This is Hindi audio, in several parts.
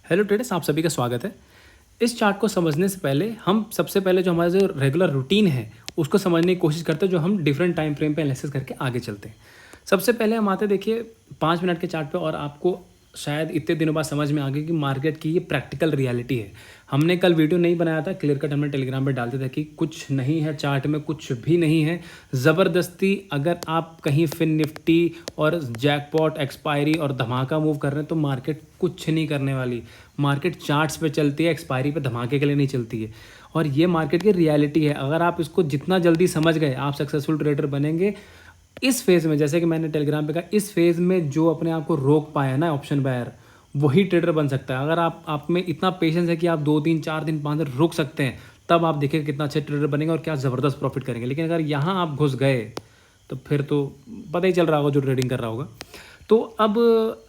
हेलो ट्रेडर्स, आप सभी का स्वागत है। इस चार्ट को समझने से पहले हम सबसे पहले जो हमारा जो रेगुलर रूटीन है उसको समझने की कोशिश करते हैं, जो हम डिफरेंट टाइम फ्रेम पे एनालिसिस करके आगे चलते हैं। सबसे पहले हम आते देखिए 5 मिनट के चार्ट पे, और आपको शायद इतने दिनों बाद समझ में आ गई कि मार्केट की ये प्रैक्टिकल रियलिटी है। हमने कल वीडियो नहीं बनाया था, क्लियर कट हमने टेलीग्राम पे डालते थे कि कुछ नहीं है चार्ट में, कुछ भी नहीं है। ज़बरदस्ती अगर आप कहीं फिन निफ्टी और जैकपॉट एक्सपायरी और धमाका मूव कर रहे हैं तो मार्केट कुछ नहीं करने वाली। मार्केट चार्ट्स पे चलती है, एक्सपायरी पे धमाके के लिए नहीं चलती है। और ये मार्केट की रियलिटी है। अगर आप इसको जितना जल्दी समझ गए आप सक्सेसफुल ट्रेडर बनेंगे। इस फेज़ में, जैसे कि मैंने टेलीग्राम पे कहा, इस फेज़ में जो अपने आप को रोक पाया ना ऑप्शन बायर, वही ट्रेडर बन सकता है। अगर आप में इतना पेशेंस है कि आप 2 दिन 4 दिन 5 दिन रुक सकते हैं, तब आप देखिए कितना अच्छे ट्रेडर बनेंगे और क्या ज़बरदस्त प्रॉफिट करेंगे। लेकिन अगर यहाँ आप घुस गए तो फिर तो पता ही चल रहा होगा जो ट्रेडिंग कर रहा होगा। तो अब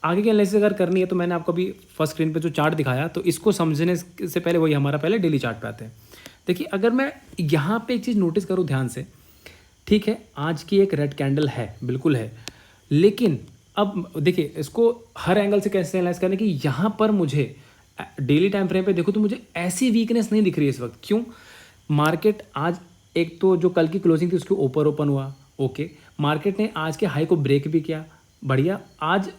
आगे की एनालिसिस अगर करनी है तो मैंने आपको अभी फर्स्ट स्क्रीन पे जो चार्ट दिखाया, तो इसको समझने से पहले वही हमारा पहले डेली चार्ट पे आते हैं। देखिए, अगर मैं यहाँ पे एक चीज़ नोटिस करूँ ध्यान से, ठीक है, आज की एक रेड कैंडल है, बिल्कुल है। लेकिन अब देखिए इसको हर एंगल से कैसे एनालाइज करने की, यहाँ पर मुझे डेली टाइम फ्रेम पे देखो तो मुझे ऐसी वीकनेस नहीं दिख रही है इस वक्त। क्यों? मार्केट आज एक तो जो कल की क्लोजिंग थी उसके ऊपर ओपन हुआ, ओके। मार्केट ने आज के हाई को ब्रेक भी किया, बढ़िया। आज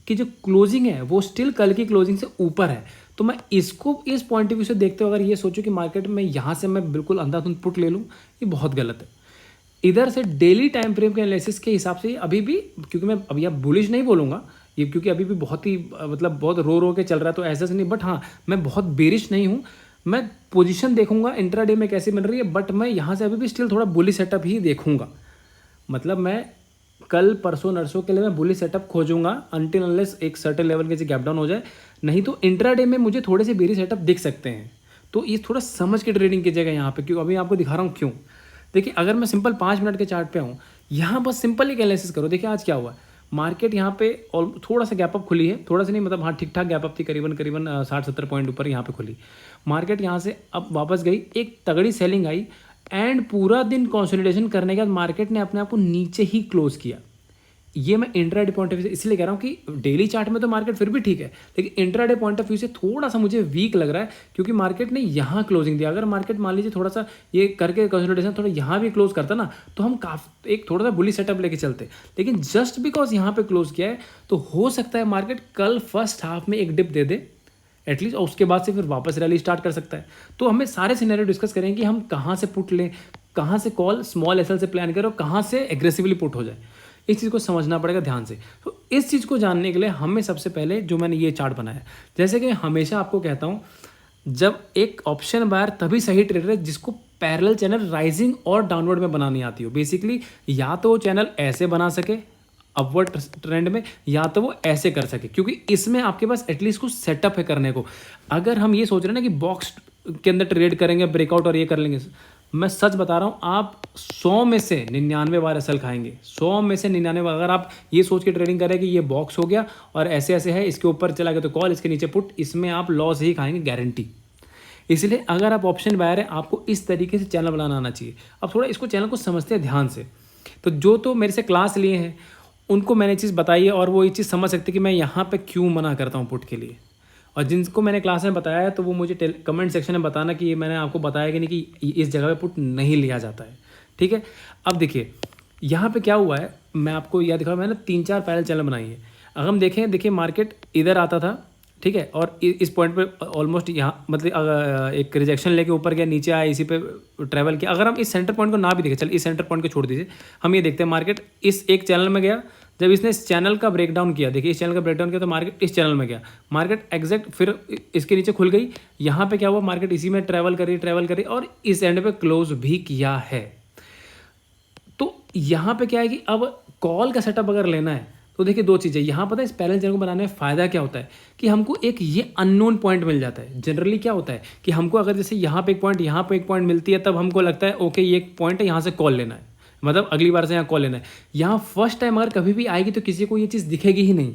की जो क्लोजिंग है वो स्टिल कल की क्लोजिंग से ऊपर है। तो मैं इसको इस पॉइंट ऑफ व्यू से देखते हुए अगर ये सोचूं कि मार्केट में यहाँ से मैं बिल्कुल अंधाधुंध पुट ले लूँ, ये बहुत गलत है। इधर से डेली टाइम फ्रेम के एनालिसिस के हिसाब से अभी भी, क्योंकि मैं अभी अब बुलिश नहीं बोलूँगा ये, क्योंकि अभी भी बहुत ही मतलब बहुत रो के चल रहा है, तो ऐसा से नहीं। बट हाँ, मैं बहुत बेरिश नहीं हूँ। मैं पोजीशन देखूंगा इंट्राडे में कैसी बन रही है, बट मैं यहाँ से अभी भी स्टिल थोड़ा बुलिश सेटअप ही देखूंगा। मतलब मैं कल परसों नरसों के लिए मैं बुलिश सेटअप खोजूंगा अनटिल अनलेस एक सर्टेन लेवल के गैप डाउन हो जाए। नहीं तो इंट्राडे में मुझे थोड़े से बेरिश सेटअप दिख सकते हैं। तो ये थोड़ा समझ के ट्रेडिंग कीजिएगा यहाँ पे, क्यों अभी आपको दिखा रहा हूँ क्यों। देखिए, अगर मैं सिंपल 5 मिनट के चार्ट पे हूँ, यहाँ बस सिंपल एक एनालिसिस करो। देखिए आज क्या हुआ, मार्केट यहाँ पे और थोड़ा सा गैप अप खुली है, थोड़ा सा नहीं मतलब हाँ ठीक ठाक गैप अप थी, करीबन 60-70 पॉइंट ऊपर यहाँ पे खुली। मार्केट यहाँ से अब वापस गई, एक तगड़ी सेलिंग आई, एंड पूरा दिन कंसोलिडेशन करने के बाद मार्केट ने अपने आप को नीचे ही क्लोज किया। ये मैं इंट्राडे पॉइंट ऑफ व्यू से इसलिए कह रहा हूँ कि डेली चार्ट में तो मार्केट फिर भी ठीक है, लेकिन इंट्राडे पॉइंट ऑफ व्यू से थोड़ा सा मुझे वीक लग रहा है, क्योंकि मार्केट ने यहाँ क्लोजिंग दिया। अगर मार्केट मान लीजिए थोड़ा सा ये करके कंसोलिडेशन थोड़ा यहाँ भी क्लोज करता ना, तो हम काफ़ी एक थोड़ा सा बुली सेटअप लेके चलते। लेकिन जस्ट बिकॉज यहाँ पे क्लोज किया है, तो हो सकता है मार्केट कल फर्स्ट हाफ में एक डिप दे दे एटलीस्ट, और उसके बाद से फिर वापस रैली स्टार्ट कर सकता है। तो हमें सारे सिनेरियो डिस्कस करेंगे कि हम कहाँ से पुट लें, कहाँ से कॉल स्मॉल एसएल से प्लान करें और कहाँ से एग्रेसिवली पुट हो जाए। इस चीज़ को समझना पड़ेगा ध्यान से। तो इस चीज़ को जानने के लिए हमें सबसे पहले जो मैंने ये चार्ट बनाया, जैसे कि हमेशा आपको कहता हूँ, जब एक ऑप्शन बायर तभी सही ट्रेडर है जिसको पैरेलल चैनल राइजिंग और डाउनवर्ड में बनानी आती हो। बेसिकली या तो वो चैनल ऐसे बना सके अपवर्ड ट्रेंड में, या तो वो ऐसे कर सके, क्योंकि इसमें आपके पास एटलीस्ट कुछ सेटअप है करने को। अगर हम ये सोच रहे हैं ना कि बॉक्स के अंदर ट्रेड करेंगे ब्रेकआउट और ये कर लेंगे, मैं सच बता रहा हूँ, आप 100 में से 99 बार एसएल खाएंगे। 100 में से 99 बार। अगर आप ये सोच के ट्रेडिंग करें कि ये बॉक्स हो गया और ऐसे ऐसे है, इसके ऊपर चला गया तो कॉल, इसके नीचे पुट, इसमें आप लॉस ही खाएंगे गारंटी। इसलिए अगर आप ऑप्शन बायर है, आपको इस तरीके से चैनल बनाना आना चाहिए। अब थोड़ा इसको चैनल को समझते हैं ध्यान से। तो जो तो मेरे से क्लास लिए हैं उनको मैंने चीज़ बताई है, और वो ये चीज़ समझ सकते कि मैं यहाँ पे क्यों मना करता हूँ पुट के लिए। और जिनको मैंने क्लास में बताया है तो वो मुझे कमेंट सेक्शन में बताना कि ये मैंने आपको बताया कि नहीं कि इस जगह पे पुट नहीं लिया जाता है, ठीक है। अब देखिए यहाँ पे क्या हुआ है, मैं आपको यह दिखा, मैंने 3-4 पैरेलल चैनल बनाई है। अगर हम देखें, देखिए मार्केट इधर आता था, ठीक है, और इस पॉइंट पे ऑलमोस्ट यहाँ मतलब एक रिजेक्शन लेके ऊपर गया, नीचे आया, इसी पे ट्रैवल किया। अगर हम इस सेंटर पॉइंट को ना भी देखें, चल इस सेंटर पॉइंट को छोड़ दीजिए, हम ये देखते हैं मार्केट इस एक चैनल में गया। जब इसने इस चैनल का ब्रेकडाउन किया, देखिए इस चैनल का ब्रेकडाउन किया, तो मार्केट इस चैनल में गया, मार्केट एग्जैक्ट फिर इसके नीचे खुल गई। यहाँ पे क्या हुआ, मार्केट इसी में ट्रैवल करी और इस एंड पे क्लोज भी किया है। तो यहाँ पे क्या है कि अब कॉल का सेटअप अगर लेना है तो देखिए 2 चीज़ें यहाँ पता है। इस पैरेलल चैनल को बनाने में फ़ायदा क्या होता है कि हमको एक ये अननोन पॉइंट मिल जाता है। जनरली क्या होता है कि हमको अगर जैसे यहाँ पे एक पॉइंट, यहाँ पे एक पॉइंट मिलती है, तब हमको लगता है ओके ये एक पॉइंट है, यहाँ से कॉल लेना है, मतलब अगली बार से यहाँ कॉल लेना है। यहाँ फर्स्ट टाइम अगर कभी भी आएगी तो किसी को ये चीज़ दिखेगी ही नहीं,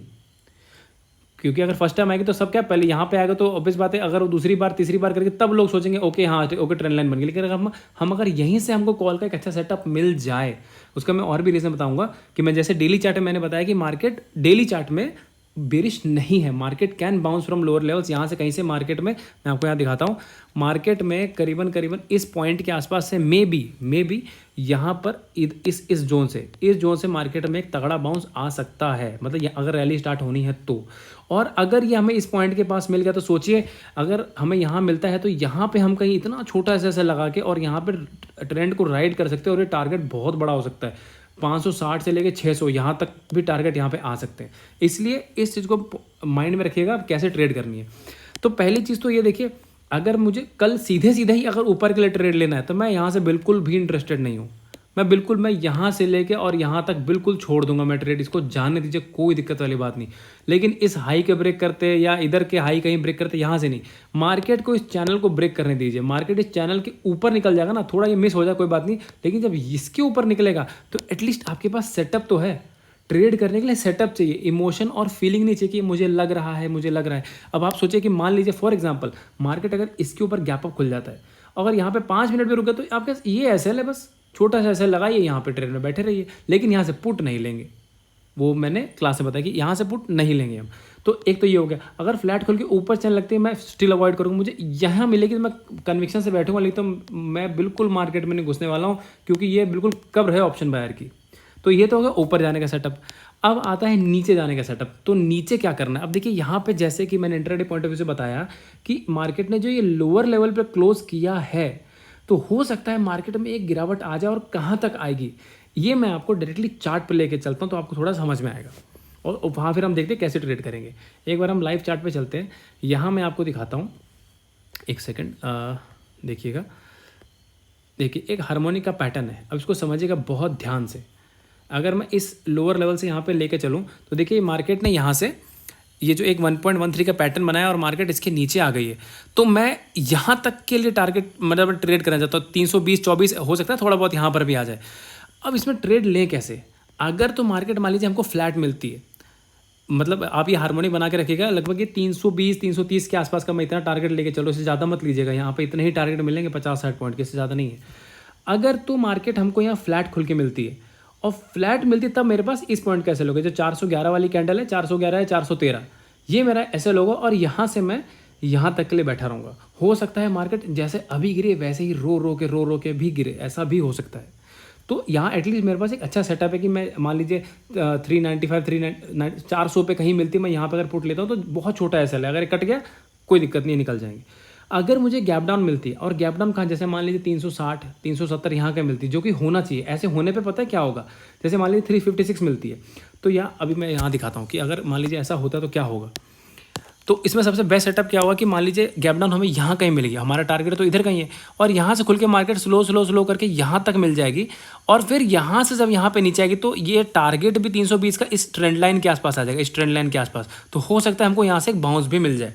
क्योंकि अगर फर्स्ट टाइम आएगी तो सब क्या पहले यहाँ पे आएगा, तो ऑब्वियस बात है अगर वो दूसरी बार तीसरी बार करके तब लोग सोचेंगे ओके हाँ ओके ट्रेंड लाइन बन गई। लेकिन अगर हम अगर यहीं से हमको कॉल का एक अच्छा सेटअप मिल जाए, उसका मैं और भी रीज़न बताऊंगा कि मैं जैसे डेली चार्ट में मैंने बताया कि मार्केट डेली चार्ट में बेरिश नहीं है। Market can bounce from lower levels. यहाँ से कहीं से मार्केट में, मैं आपको यहाँ दिखाता हूँ, मार्केट में करीबन इस पॉइंट के आसपास से मे बी यहाँ पर इस जोन से मार्केट में एक तगड़ा बाउंस आ सकता है, मतलब अगर रैली स्टार्ट होनी है तो। और अगर ये हमें इस पॉइंट के पास मिल गया तो सोचिए, अगर हमें यहाँ मिलता है तो यहाँ पे हम कहीं इतना छोटा सा लगा के और यहाँ पे ट्रेंड को राइड कर सकते हैं और ये टारगेट बहुत बड़ा हो सकता है। 560 से लेके 600 यहाँ तक भी टारगेट यहाँ पे आ सकते हैं। इसलिए इस चीज़ को माइंड में रखिएगा आप कैसे ट्रेड करनी है। तो पहली चीज़ तो ये देखिए, अगर मुझे कल सीधे ही अगर ऊपर के लिए ट्रेड लेना है तो मैं यहाँ से बिल्कुल भी इंटरेस्टेड नहीं हूँ। मैं यहाँ से लेके और यहाँ तक बिल्कुल छोड़ दूंगा मैं ट्रेड, इसको जाने दीजिए, कोई दिक्कत वाली बात नहीं। लेकिन इस हाई के ब्रेक करते या इधर के हाई कहीं ब्रेक करते, यहाँ से नहीं, मार्केट को इस चैनल को ब्रेक करने दीजिए। मार्केट इस चैनल के ऊपर निकल जाएगा ना, थोड़ा ये मिस हो जाए कोई बात नहीं, लेकिन जब इसके ऊपर निकलेगा तो एटलीस्ट आपके पास सेटअप तो है। ट्रेड करने के लिए सेटअप चाहिए, इमोशन और फीलिंग नहीं चाहिए कि मुझे लग रहा है। अब आप सोचिए कि मान लीजिए फॉर एग्जांपल मार्केट अगर इसके ऊपर गैप अप खुल जाता है, अगर यहाँ पे 5 मिनट में रुके तो आपके ये एसएल है, बस छोटा सा एसएल लगाइए, यहाँ पे ट्रेड में बैठे रहिए, लेकिन यहाँ से पुट नहीं लेंगे। वो मैंने क्लास में बताया कि यहाँ से पुट नहीं लेंगे हम। तो एक तो ये हो गया। अगर फ्लैट खोल के ऊपर चलने लगती है मैं स्टिल अवॉइड करूँगा, मुझे यहाँ मिलेगी तो मैं कन्विक्शन से बैठूंगा, लेकिन तो मैं बिल्कुल मार्केट में नहीं घुसने वाला हूँ, क्योंकि ये बिल्कुल कब रहे ऑप्शन बायर की। तो ये तो हो गया ऊपर जाने का सेटअप। अब आता है नीचे जाने का सेटअप। तो नीचे क्या करना है, अब देखिए यहाँ पे जैसे कि मैंने इंट्राडे पॉइंट ऑफ व्यू से बताया कि मार्केट ने जो ये लोअर लेवल पे क्लोज किया है, तो हो सकता है मार्केट में एक गिरावट आ जाए, और कहाँ तक आएगी ये मैं आपको डायरेक्टली चार्ट पे लेके चलता हूँ, तो आपको थोड़ा समझ में आएगा और वहाँ फिर हम देखते हैं कैसे ट्रेड करेंगे। एक बार हम लाइव चार्ट पे चलते हैं, यहाँ मैं आपको दिखाता हूँ, एक सेकेंड देखिएगा। देखिए एक हार्मोनिक का पैटर्न है, अब इसको समझिएगा बहुत ध्यान से। अगर मैं इस लोअर लेवल से यहाँ पे लेके चलूँ तो देखिए मार्केट ने यहाँ से ये जो एक 1.13 का पैटर्न बनाया और मार्केट इसके नीचे आ गई है, तो मैं यहाँ तक के लिए टारगेट मतलब ट्रेड करना चाहता हूँ। 320-24 हो सकता है, थोड़ा बहुत यहाँ पर भी आ जाए। अब इसमें ट्रेड लें कैसे? अगर तो मार्केट मान लीजिए हमको फ्लैट मिलती है, मतलब आप ये हार्मोनिक बना के रखिएगा, लगभग ये 320-330 के आसपास का मैं इतना टारगेट लेके चलो, इससे ज़्यादा मत लीजिएगा। यहाँ पे इतने ही टारगेट मिलेंगे 50-60 पॉइंट के, इससे ज़्यादा नहीं है। अगर तो मार्केट हमको यहाँ फ्लैट खुल के मिलती है और फ्लैट मिलती है, तब मेरे पास इस पॉइंट का एसएल होगा, जो 411 वाली कैंडल है, 411 है, 413, ये मेरा एसएल होगा। और यहाँ से मैं यहाँ तक के लिए बैठा रहूँगा। हो सकता है मार्केट जैसे अभी गिरे वैसे ही रो रो के भी गिरे, ऐसा भी हो सकता है। तो यहाँ एटलीस्ट मेरे पास एक अच्छा सेटअप है कि मैं मान लीजिए 395 400 पे कहीं मिलती है, मैं यहाँ पे अगर पुट लेता हूँ तो बहुत छोटा एसएल है, अगर कट गया कोई दिक्कत नहीं, निकल जाएंगे। अगर मुझे गैप डाउन मिलती है, और गैप डाउन कहाँ, जैसे मान लीजिए 360 370 यहाँ का मिलती है, जो कि होना चाहिए। ऐसे होने पे पता है क्या होगा, जैसे मान लीजिए 356 मिलती है, तो यहाँ अभी मैं यहाँ दिखाता हूँ कि अगर मान लीजिए ऐसा होता है तो क्या होगा। तो इसमें सबसे बेस्ट सेटअप क्या होगा कि मान लीजिए गैप डाउन हमें यहाँ कहीं मिलेगी, हमारा टारगेट तो इधर कहीं है, और यहाँ से खुल के मार्केट स्लो करके यहाँ तक मिल जाएगी, और फिर यहाँ से जब यहाँ पे नीचे आएगी तो ये टारगेट भी 320 का इस ट्रेंड लाइन के आसपास आ जाएगा, इस ट्रेंड लाइन के आसपास। तो हो सकता है हमको यहाँ से एक बाउंस भी मिल जाए।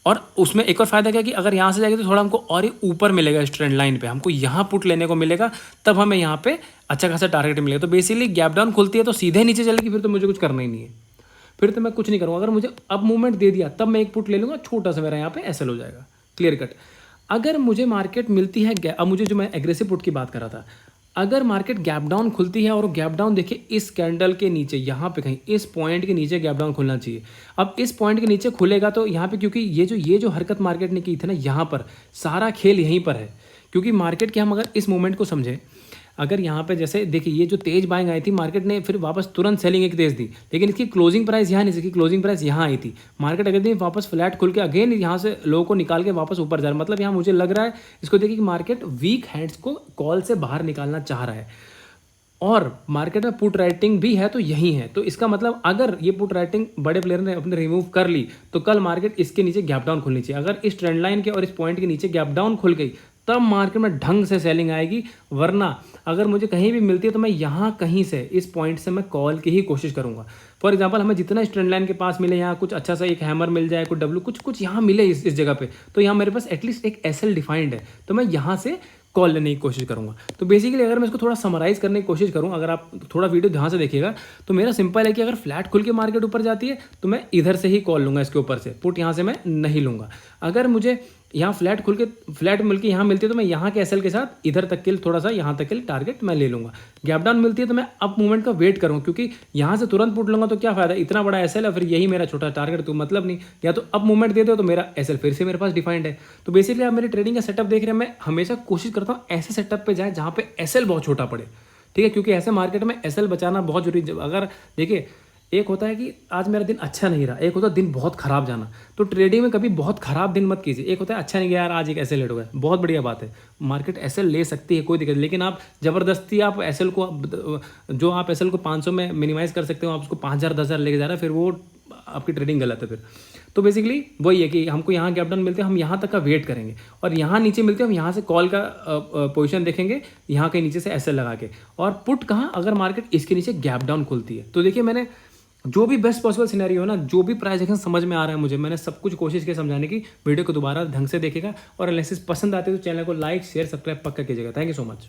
और उसमें एक और फायदा क्या है कि अगर यहाँ से जाएगी तो थोड़ा हमको और ही ऊपर मिलेगा, इस ट्रेंड लाइन पे हमको यहाँ पुट लेने को मिलेगा, तब हमें यहाँ पे अच्छा खासा टारगेट मिलेगा। तो बेसिकली गैप डाउन खुलती है तो सीधे नीचे चलेगी, फिर तो मुझे कुछ करना ही नहीं है, फिर तो मैं कुछ नहीं करूँगा। अगर मुझे अब मूवमेंट दे दिया तब मैं एक पुट ले लूँगा, छोटा सा मेरा यहाँ पे एसएल हो जाएगा, क्लियर कट। अगर मुझे मार्केट मिलती है, अब मुझे जो मैं एग्रेसिव पुट की बात कर रहा था, अगर मार्केट गैप डाउन खुलती है और गैप डाउन देखिए इस कैंडल के नीचे, यहाँ पे कहीं इस पॉइंट के नीचे गैप डाउन खुलना चाहिए। अब इस पॉइंट के नीचे खुलेगा तो यहाँ पे, क्योंकि ये जो हरकत मार्केट ने की थी ना, यहाँ पर सारा खेल यहीं पर है। क्योंकि मार्केट के हम अगर इस मूवमेंट को समझें, अगर यहाँ पे जैसे देखिए ये जो तेज बाइंग आई थी, मार्केट ने फिर वापस तुरंत सेलिंग एक तेज दी, लेकिन इसकी क्लोजिंग प्राइस यहाँ नहीं, इसकी क्लोजिंग प्राइस यहाँ आई थी। मार्केट अगर दिन वापस फ्लैट खुल के अगेन यहाँ से लो को निकाल के वापस ऊपर जा रहा है, मतलब यहाँ मुझे लग रहा है, इसको देखिए कि मार्केट वीक हैंड्स को कॉल से बाहर निकालना चाह रहा है, और मार्केट में पुट राइटिंग भी है तो यही है। तो इसका मतलब अगर ये पुट राइटिंग बड़े प्लेयर ने अपने रिमूव कर ली तो कल मार्केट इसके नीचे गैप डाउन खुलनी चाहिए। अगर इस ट्रेंड लाइन के और इस पॉइंट के नीचे गैप डाउन खुल गई तब मार्केट में ढंग से सेलिंग आएगी, वरना अगर मुझे कहीं भी मिलती है तो मैं यहाँ कहीं से इस पॉइंट से मैं कॉल की ही कोशिश करूँगा। फॉर एग्जांपल हमें जितना इस ट्रेंड लाइन के पास मिले, यहाँ कुछ अच्छा सा एक हैमर मिल जाए, कुछ डब्ल्यू कुछ यहाँ मिले इस जगह पे, तो यहाँ मेरे पास एटलीस्ट एक एसएल डिफाइंड है, तो मैं यहाँ से कॉल लेने की कोशिश करूँगा। तो बेसिकली अगर मैं इसको थोड़ा समराइज़ करने की कोशिश करूँ, अगर आप थोड़ा वीडियो ध्यान से देखिएगा तो मेरा सिंपल है कि अगर फ्लैट खुल के मार्केट ऊपर जाती है तो मैं इधर से ही कॉल लूँगा, इसके ऊपर से पुट यहाँ से मैं नहीं लूँगा। अगर मुझे यहाँ फ्लैट खुल के फ्लैट मिल के यहाँ मिलती है तो मैं यहाँ के एसएल के साथ इधर तक के लिए थोड़ा सा यहाँ तक के लिए टारगेट मैं ले लूँगा। गैप डाउन मिलती है तो मैं अप मूवमेंट का वेट करूँगा, क्योंकि यहाँ से तुरंत पुट लूँगा तो क्या फायदा, इतना बड़ा एसएल है फिर यही मेरा छोटा टारगेट, तो मतलब नहीं। या तो अप मूवमेंट दे दो तो मेरा एसएल फिर से मेरे पास डिफाइंड है। तो बेसिकली आप मेरे ट्रेडिंग का सेटअप देख रहे हैं, मैं हमेशा कोशिश करता हूँ ऐसे सेटअप पे जाए जहाँ पे एसएल बहुत छोटा पड़े, ठीक है, क्योंकि ऐसे मार्केट में एसएल बचाना बहुत जरूरी। अगर देखिए एक होता है कि आज मेरा दिन अच्छा नहीं रहा, एक होता है दिन बहुत खराब जाना। तो ट्रेडिंग में कभी बहुत खराब दिन मत कीजिए। एक होता है अच्छा नहीं गया यार, आज एक एसएल लेट हो गया, बहुत बढ़िया बात है, मार्केट एसएल ले सकती है, कोई दिक्कत नहीं, लेकिन आप ज़बरदस्ती आप एसएल को जो आप एसएल को 500 में मिनिमाइज़ कर सकते हो, आप उसको 5000 10,000 लेके जा रहे हैं, फिर वो आपकी ट्रेडिंग गलत है फिर। तो बेसिकली वही है कि हमको यहाँ गैप डाउन मिलते हैं, हम यहाँ तक का वेट करेंगे, और यहाँ नीचे मिलते हैं, हम यहाँ से कॉल का पोजीशन देखेंगे, यहाँ के नीचे से एसएल लगा के। और पुट कहाँ, अगर मार्केट इसके नीचे गैप डाउन खुलती है तो देखिए मैंने जो भी बेस्ट पॉसिबल सिनेरियो है ना, जो भी प्राइस एक्शन समझ में आ रहा है मुझे, मैंने सब कुछ कोशिश की समझाने की। वीडियो को दोबारा ढंग से देखेगा और एनालिसिस पसंद आते तो चैनल को लाइक शेयर सब्सक्राइब पक्का कीजिएगा। Thank you so much.